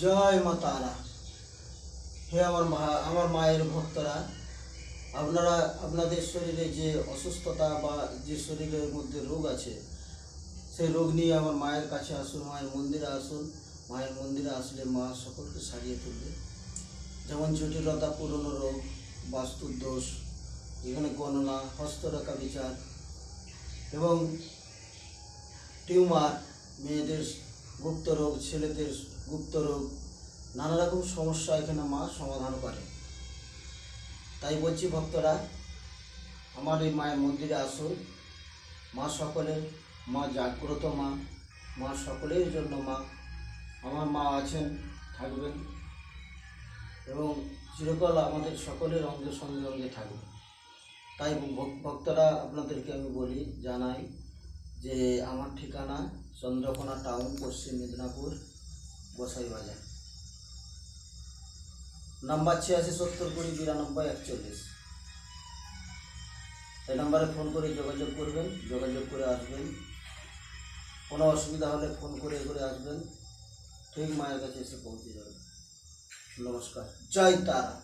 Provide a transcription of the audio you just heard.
জয় মা তারা। হে আমার মায়ের ভক্তরা, আপনারা আপনাদের শরীরে যে অসুস্থতা বা যে শরীরের মধ্যে রোগ আছে, সেই রোগ নিয়ে আমার মায়ের কাছে আসুন, মায়ের মন্দিরে আসুন। মায়ের মন্দিরে আসলে মা সকলকে সারিয়ে তুলবে। যেমন জটিলতা, পুরনো রোগ, বাস্তুর দোষ, এখানে গণনা, হস্তরেখা বিচার এবং টিউমার, মেয়েদের গুপ্ত রোগ, ছেলেদের গুপ্ত রোগ, নানা রকম সমস্যা এখানে মা সমাধান করে। তাই বলছি ভক্তরা, আমার এই মায়ের মন্দিরে আসুন। মা সকলের, মা জাগ্রত মা, মা সকলের জন্য মা। আমার মা আছেন, থাকবেন এবং চিরকাল আমাদের সকলের অঙ্গে সঙ্গে অঙ্গে থাকবে। তাই ভক্তরা, আপনাদেরকে আমি বলি, জানাই যে আমার ঠিকানা চন্দ্রকোনা টাউন, পশ্চিম মেদিনীপুর, গোসাই বাজার। নাম্বার 8670209241। এই নাম্বারে ফোন করে যোগাযোগ করবেন, যোগাযোগ করে আসবেন। কোনো অসুবিধা হলে ফোন করে আসবেন, ঠিক মায়ের কাছে এসে পৌঁছে যাবেন। নমস্কার, জয় তারা।